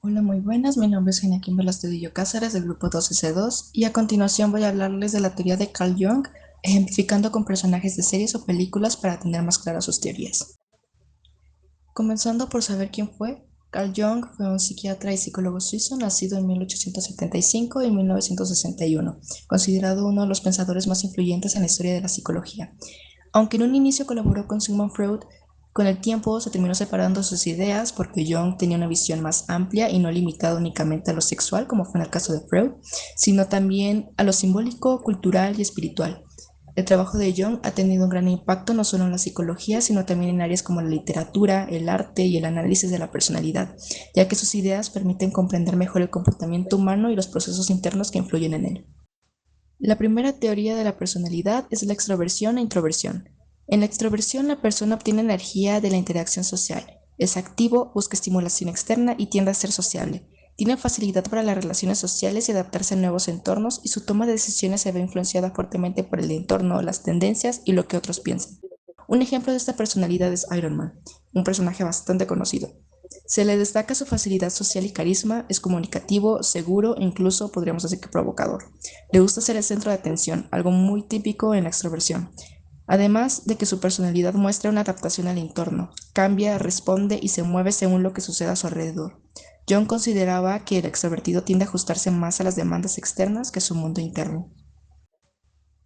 Hola, muy buenas. Mi nombre es Genia Kimberla Astudillo Cáceres del grupo 12C2 y a continuación voy a hablarles de la teoría de Carl Jung, ejemplificando con personajes de series o películas para tener más claras sus teorías. Comenzando por saber quién fue, Carl Jung fue un psiquiatra y psicólogo suizo nacido en 1875 y 1961, considerado uno de los pensadores más influyentes en la historia de la psicología. Aunque en un inicio colaboró con Sigmund Freud, con el tiempo se terminó separando sus ideas porque Jung tenía una visión más amplia y no limitada únicamente a lo sexual, como fue en el caso de Freud, sino también a lo simbólico, cultural y espiritual. El trabajo de Jung ha tenido un gran impacto no solo en la psicología, sino también en áreas como la literatura, el arte y el análisis de la personalidad, ya que sus ideas permiten comprender mejor el comportamiento humano y los procesos internos que influyen en él. La primera teoría de la personalidad es la extroversión e introversión. En la extroversión, la persona obtiene energía de la interacción social. Es activo, busca estimulación externa y tiende a ser sociable. Tiene facilidad para las relaciones sociales y adaptarse a nuevos entornos, y su toma de decisiones se ve influenciada fuertemente por el entorno, las tendencias y lo que otros piensan. Un ejemplo de esta personalidad es Iron Man, un personaje bastante conocido. Se le destaca su facilidad social y carisma, es comunicativo, seguro e incluso podríamos decir que provocador. Le gusta ser el centro de atención, algo muy típico en la extroversión. Además de que su personalidad muestra una adaptación al entorno, cambia, responde y se mueve según lo que suceda a su alrededor. John consideraba que el extrovertido tiende a ajustarse más a las demandas externas que a su mundo interno.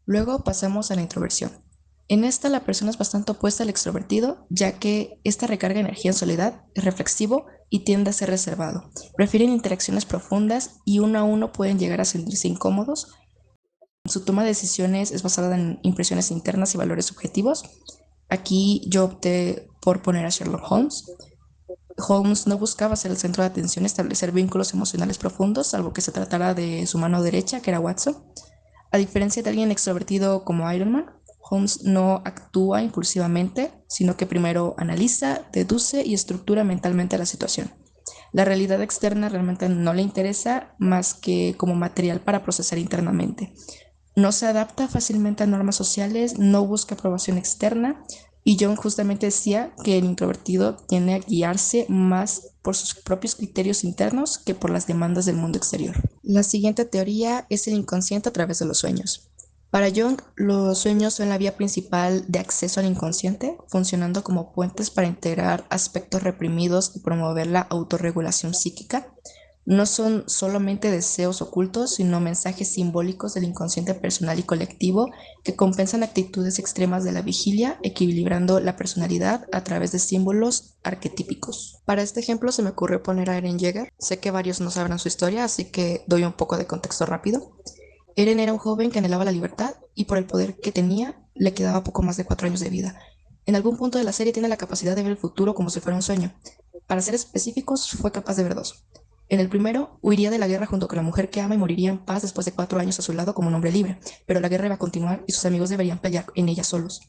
Luego pasamos a la introversión. En esta la persona es bastante opuesta al extrovertido, ya que esta recarga energía en soledad, es reflexivo y tiende a ser reservado. Prefieren interacciones profundas y uno a uno pueden llegar a sentirse incómodos. Su toma de decisiones es basada en impresiones internas y valores subjetivos. Aquí yo opté por poner a Sherlock Holmes. Holmes no buscaba ser el centro de atención, establecer vínculos emocionales profundos, salvo que se tratara de su mano derecha, que era Watson. A diferencia de alguien extrovertido como Iron Man, Holmes no actúa impulsivamente, sino que primero analiza, deduce y estructura mentalmente la situación. La realidad externa realmente no le interesa más que como material para procesar internamente. No se adapta fácilmente a normas sociales, no busca aprobación externa, y John justamente decía que el introvertido tiene a guiarse más por sus propios criterios internos que por las demandas del mundo exterior. La siguiente teoría es el inconsciente a través de los sueños. Para Jung, los sueños son la vía principal de acceso al inconsciente, funcionando como puentes para integrar aspectos reprimidos y promover la autorregulación psíquica. No son solamente deseos ocultos, sino mensajes simbólicos del inconsciente personal y colectivo que compensan actitudes extremas de la vigilia, equilibrando la personalidad a través de símbolos arquetípicos. Para este ejemplo se me ocurrió poner a Eren Yeager. Sé que varios no sabrán su historia, así que doy un poco de contexto rápido. Eren era un joven que anhelaba la libertad y por el poder que tenía le quedaba poco más de 4 años de vida. En algún punto de la serie tiene la capacidad de ver el futuro como si fuera un sueño. Para ser específicos, fue capaz de ver dos. En el primero, huiría de la guerra junto con la mujer que ama y moriría en paz después de 4 años a su lado como un hombre libre, pero la guerra iba a continuar y sus amigos deberían pelear en ella solos.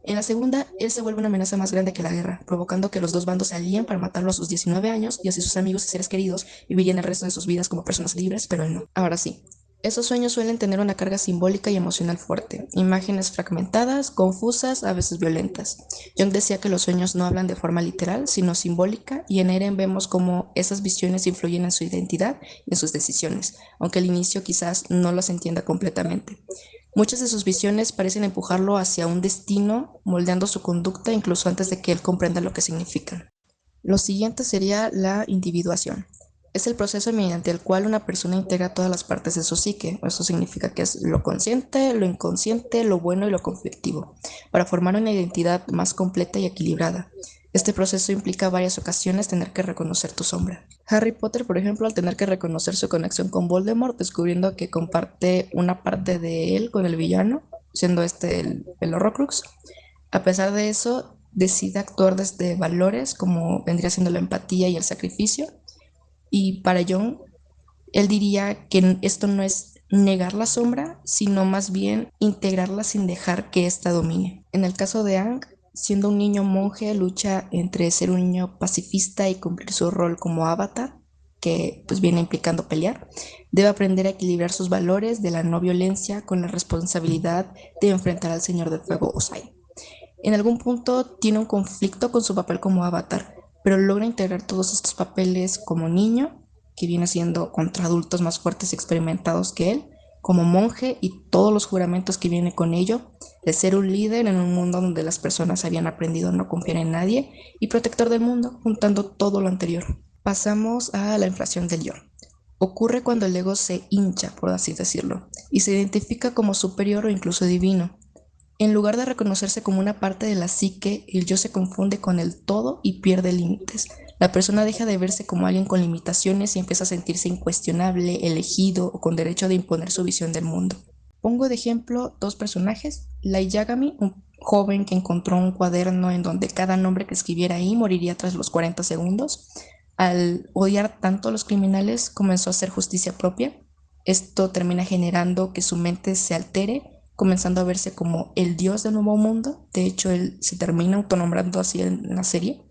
En la segunda, él se vuelve una amenaza más grande que la guerra, provocando que los dos bandos se alíen para matarlo a sus 19 años y así sus amigos y seres queridos vivirían el resto de sus vidas como personas libres, pero él no. Ahora sí, esos sueños suelen tener una carga simbólica y emocional fuerte, imágenes fragmentadas, confusas, a veces violentas. Jung decía que los sueños no hablan de forma literal, sino simbólica, y en Eren vemos cómo esas visiones influyen en su identidad y en sus decisiones, aunque al inicio quizás no las entienda completamente. Muchas de sus visiones parecen empujarlo hacia un destino, moldeando su conducta incluso antes de que él comprenda lo que significan. Lo siguiente sería la individuación. Es el proceso mediante el cual una persona integra todas las partes de su psique. Eso significa que es lo consciente, lo inconsciente, lo bueno y lo conflictivo, para formar una identidad más completa y equilibrada. Este proceso implica varias ocasiones tener que reconocer tu sombra. Harry Potter, por ejemplo, al tener que reconocer su conexión con Voldemort, descubriendo que comparte una parte de él con el villano, siendo este el Horrocrux, a pesar de eso, decide actuar desde valores como vendría siendo la empatía y el sacrificio. Y para Jung, él diría que esto no es negar la sombra, sino más bien integrarla sin dejar que ésta domine. En el caso de Ang, siendo un niño monje, lucha entre ser un niño pacifista y cumplir su rol como avatar, que pues viene implicando pelear. Debe aprender a equilibrar sus valores de la no violencia con la responsabilidad de enfrentar al Señor del Fuego Osai. En algún punto tiene un conflicto con su papel como avatar, pero logra integrar todos estos papeles como niño que viene siendo contra adultos más fuertes y experimentados que él, como monje y todos los juramentos que viene con ello, de ser un líder en un mundo donde las personas habían aprendido a no confiar en nadie, y protector del mundo, juntando todo lo anterior. Pasamos a la inflación del yo. Ocurre cuando el ego se hincha, por así decirlo, y se identifica como superior o incluso divino. En lugar de reconocerse como una parte de la psique, el yo se confunde con el todo y pierde límites. La persona deja de verse como alguien con limitaciones y empieza a sentirse incuestionable, elegido o con derecho de imponer su visión del mundo. Pongo de ejemplo dos personajes: Light Yagami, un joven que encontró un cuaderno en donde cada nombre que escribiera ahí moriría tras los 40 segundos. Al odiar tanto a los criminales, comenzó a hacer justicia propia. Esto termina generando que su mente se altere, comenzando a verse como el dios del nuevo mundo. De hecho, él se termina autonombrando así en la serie,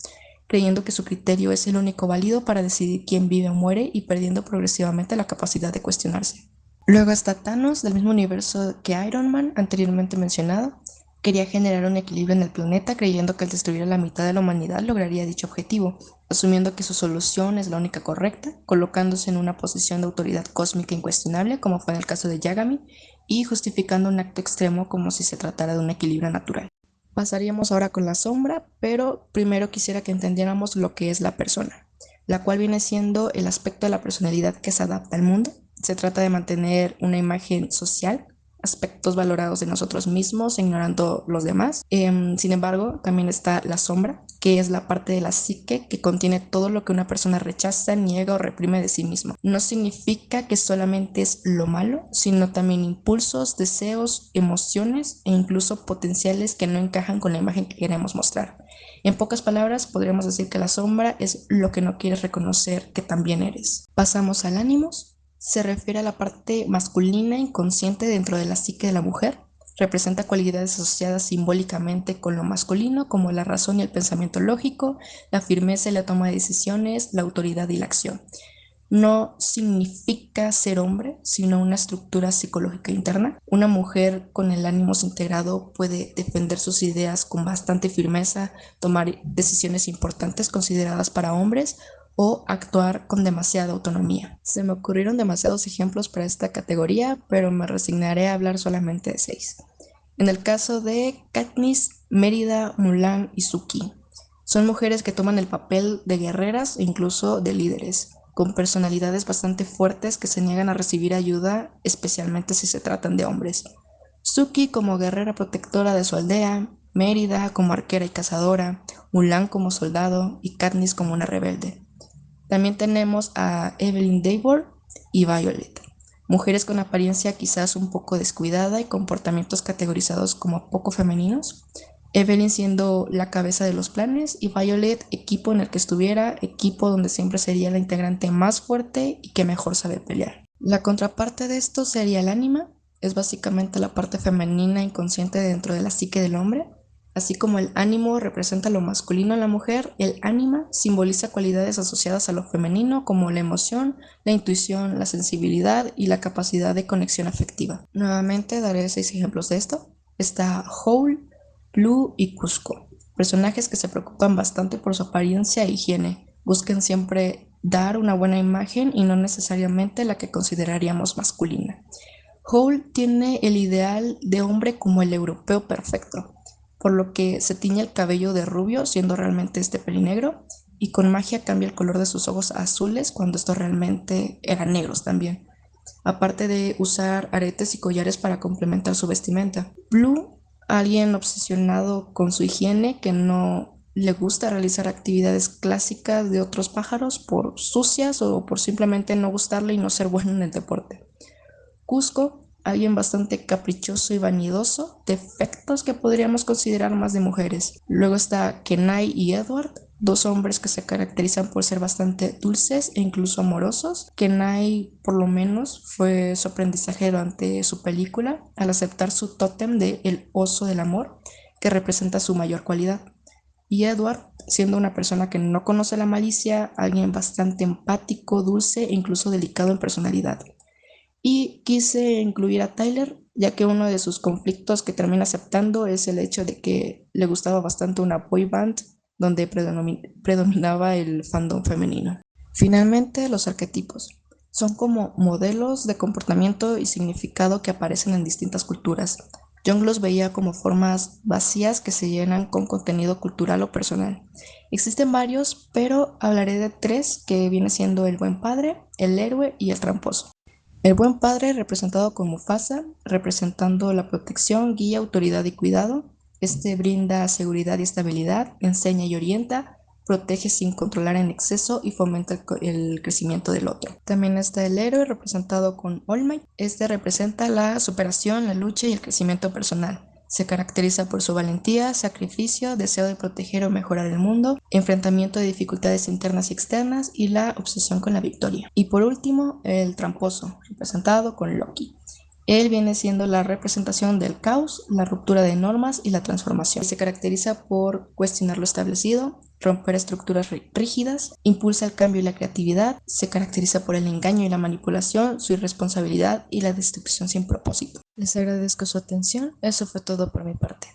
creyendo que su criterio es el único válido para decidir quién vive o muere y perdiendo progresivamente la capacidad de cuestionarse. Luego está Thanos, del mismo universo que Iron Man, anteriormente mencionado. Quería generar un equilibrio en el planeta, creyendo que al destruir a la mitad de la humanidad lograría dicho objetivo, asumiendo que su solución es la única correcta, colocándose en una posición de autoridad cósmica incuestionable, como fue en el caso de Yagami, y justificando un acto extremo como si se tratara de un equilibrio natural. Pasaríamos ahora con la sombra, pero primero quisiera que entendiéramos lo que es la persona, la cual viene siendo el aspecto de la personalidad que se adapta al mundo. Se trata de mantener una imagen social, aspectos valorados de nosotros mismos, ignorando los demás. Sin embargo, también está la sombra, que es la parte de la psique que contiene todo lo que una persona rechaza, niega o reprime de sí mismo. No significa que solamente es lo malo, sino también impulsos, deseos, emociones e incluso potenciales que no encajan con la imagen que queremos mostrar. En pocas palabras, podríamos decir que la sombra es lo que no quieres reconocer que también eres. Pasamos al ánimos. Se refiere a la parte masculina inconsciente dentro de la psique de la mujer. Representa cualidades asociadas simbólicamente con lo masculino, como la razón y el pensamiento lógico, la firmeza y la toma de decisiones, la autoridad y la acción. No significa ser hombre, sino una estructura psicológica interna. Una mujer con el ánimo integrado puede defender sus ideas con bastante firmeza, tomar decisiones importantes consideradas para hombres o actuar con demasiada autonomía. Se me ocurrieron demasiados ejemplos para esta categoría, pero me resignaré a hablar solamente de 6. En el caso de Katniss, Mérida, Mulan y Suki, son mujeres que toman el papel de guerreras e incluso de líderes, con personalidades bastante fuertes que se niegan a recibir ayuda, especialmente si se tratan de hombres. Suki como guerrera protectora de su aldea, Mérida como arquera y cazadora, Mulan como soldado y Katniss como una rebelde. También tenemos a Evelyn Davor y Violet, mujeres con apariencia quizás un poco descuidada y comportamientos categorizados como poco femeninos. Evelyn siendo la cabeza de los planes y Violet equipo en el que estuviera, equipo donde siempre sería la integrante más fuerte y que mejor sabe pelear. La contraparte de esto sería el ánima, es básicamente la parte femenina inconsciente dentro de la psique del hombre. Así como el ánimo representa lo masculino en la mujer, el ánima simboliza cualidades asociadas a lo femenino como la emoción, la intuición, la sensibilidad y la capacidad de conexión afectiva. Nuevamente daré 6 ejemplos de esto. Está Howl, Blue y Cusco, personajes que se preocupan bastante por su apariencia e higiene. Buscan siempre dar una buena imagen y no necesariamente la que consideraríamos masculina. Howl tiene el ideal de hombre como el europeo perfecto, por lo que se tiñe el cabello de rubio, siendo realmente este pelinegro, y con magia cambia el color de sus ojos a azules cuando estos realmente eran negros también, aparte de usar aretes y collares para complementar su vestimenta. Blue, alguien obsesionado con su higiene que no le gusta realizar actividades clásicas de otros pájaros por sucias o por simplemente no gustarle y no ser bueno en el deporte. Cusco, alguien bastante caprichoso y vanidoso, defectos que podríamos considerar más de mujeres. Luego está Kenai y Edward, dos hombres que se caracterizan por ser bastante dulces e incluso amorosos. Kenai, por lo menos, fue su aprendizaje durante su película al aceptar su tótem de el oso del amor, que representa su mayor cualidad. Y Edward, siendo una persona que no conoce la malicia, alguien bastante empático, dulce e incluso delicado en personalidad. Y quise incluir a Tyler, ya que uno de sus conflictos que termina aceptando es el hecho de que le gustaba bastante una boy band donde predominaba el fandom femenino. Finalmente, los arquetipos. Son como modelos de comportamiento y significado que aparecen en distintas culturas. Jung los veía como formas vacías que se llenan con contenido cultural o personal. Existen varios, pero hablaré de tres que viene siendo el buen padre, el héroe y el tramposo. El buen padre representado con Mufasa, representando la protección, guía, autoridad y cuidado. Este brinda seguridad y estabilidad, enseña y orienta, protege sin controlar en exceso y fomenta el crecimiento del otro. También está el héroe representado con All Might. Este representa la superación, la lucha y el crecimiento personal. Se caracteriza por su valentía, sacrificio, deseo de proteger o mejorar el mundo, enfrentamiento de dificultades internas y externas y la obsesión con la victoria. Y por último, el tramposo, representado con Loki. Él viene siendo la representación del caos, la ruptura de normas y la transformación. Se caracteriza por cuestionar lo establecido, romper estructuras rígidas, impulsa el cambio y la creatividad, se caracteriza por el engaño y la manipulación, su irresponsabilidad y la destrucción sin propósito. Les agradezco su atención, eso fue todo por mi parte.